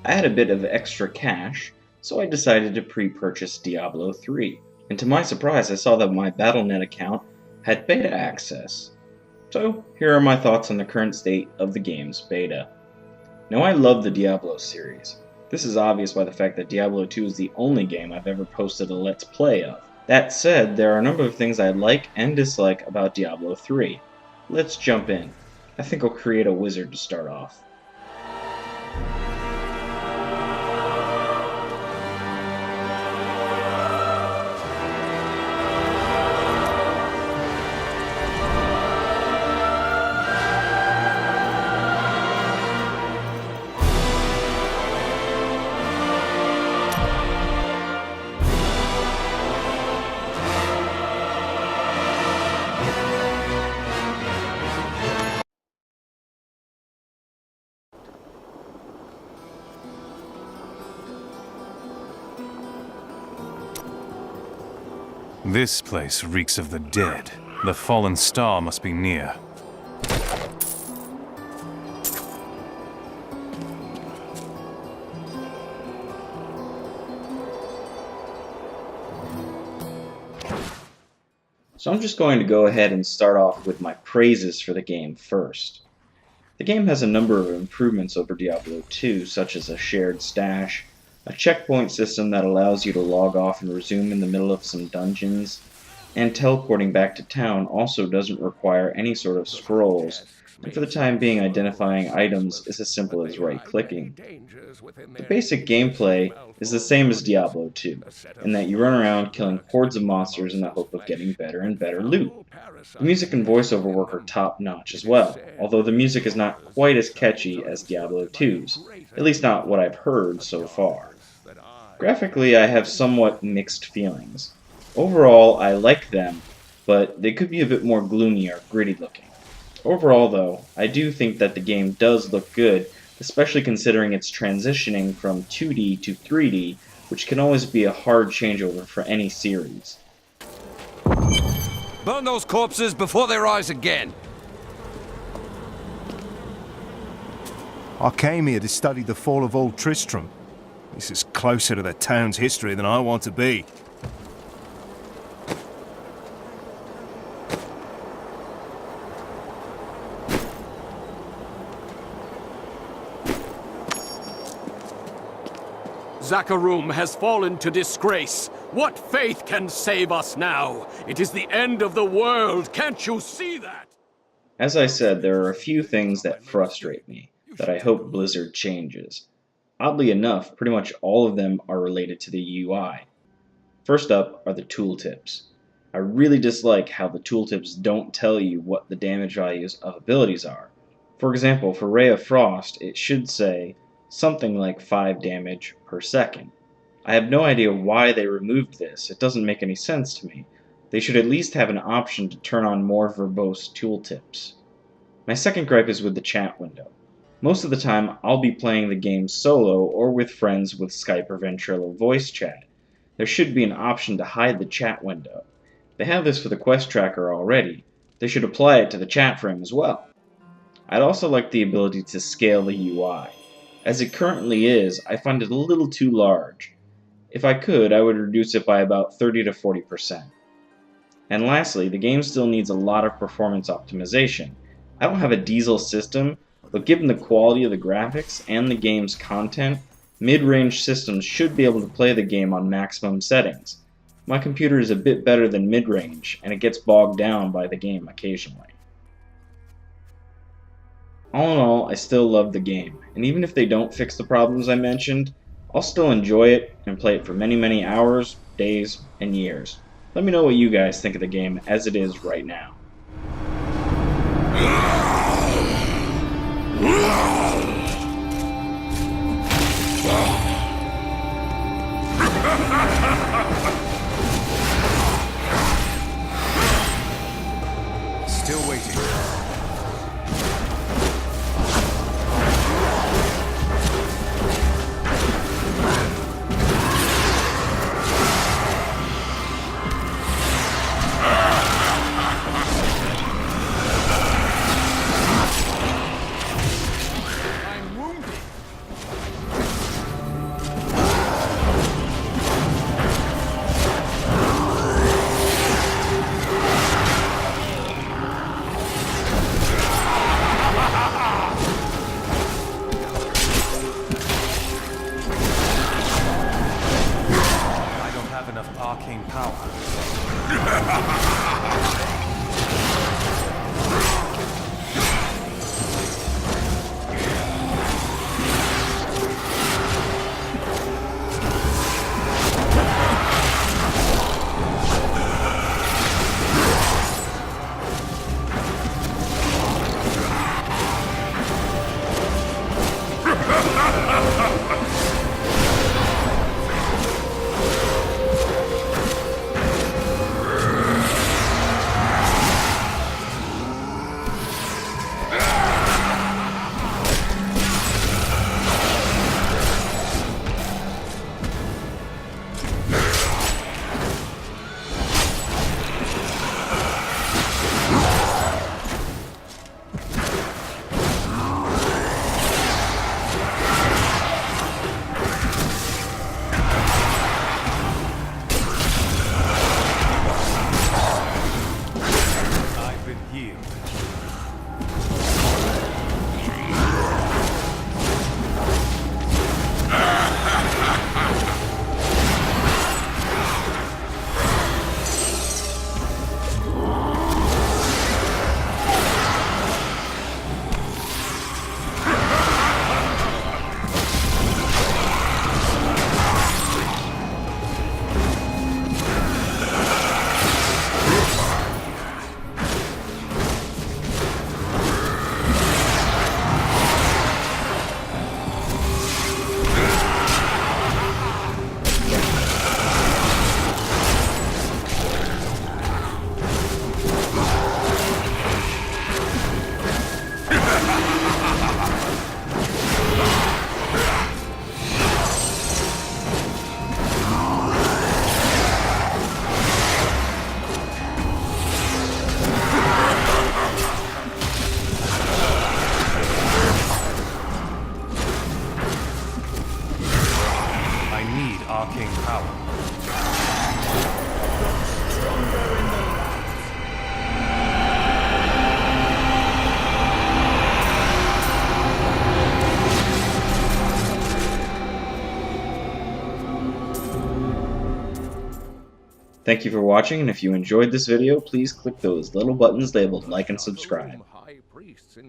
I had a bit of extra cash, so I decided to pre-purchase Diablo 3. And to my surprise, I saw that my Battle.net account had beta access. So here are my thoughts on the current state of the game's beta. Now, I love the Diablo series. This is obvious by the fact that Diablo 2 is the only game I've ever posted a Let's Play of. That said, there are a number of things I like and dislike about Diablo 3. Let's jump in. I think I'll create a wizard to start off. This place reeks of the dead. The fallen star must be near. So I'm just going to go ahead and start off with my praises for the game first. The game has a number of improvements over Diablo 2, such as a shared stash, a checkpoint system that allows you to log off and resume in the middle of some dungeons, and teleporting back to town also doesn't require any sort of scrolls, and for the time being identifying items is as simple as right-clicking. The basic gameplay is the same as Diablo 2, in that you run around killing hordes of monsters in the hope of getting better and better loot. The music and voiceover work are top-notch as well, although the music is not quite as catchy as Diablo 2's, at least not what I've heard so far. Graphically, I have somewhat mixed feelings. Overall, I like them, but they could be a bit more gloomy or gritty looking. Overall, though, I do think that the game does look good, especially considering it's transitioning from 2D to 3D, which can always be a hard changeover for any series. Burn those corpses before they rise again. I came here to study the fall of old Tristram. This is closer to the town's history than I want to be. Zakharum has fallen to disgrace. What faith can save us now? It is the end of the world. Can't you see that? As I said, there are a few things that frustrate me, that I hope Blizzard changes. Oddly enough, pretty much all of them are related to the UI. First up are the tooltips. I really dislike how the tooltips don't tell you what the damage values of abilities are. For example, for Ray of Frost, it should say something like 5 damage per second. I have no idea why they removed this. It doesn't make any sense to me. They should at least have an option to turn on more verbose tooltips. My second gripe is with the chat window. Most of the time, I'll be playing the game solo or with friends with Skype or Ventrilo voice chat. There should be an option to hide the chat window. They have this for the quest tracker already. They should apply it to the chat frame as well. I'd also like the ability to scale the UI. As it currently is, I find it a little too large. If I could, I would reduce it by about 30 to 40%. And lastly, the game still needs a lot of performance optimization. I don't have a diesel system, but given the quality of the graphics and the game's content, mid-range systems should be able to play the game on maximum settings. My computer is a bit better than mid-range, and it gets bogged down by the game occasionally. All in all, I still love the game, and even if they don't fix the problems I mentioned, I'll still enjoy it and play it for many, many hours, days, and years. Let me know what you guys think of the game as it is right now. Still waiting. I'm wounded. Heaven yield. I need arcane power. Thank you for watching, and if you enjoyed this video, please click those little buttons labeled like and subscribe. High priests in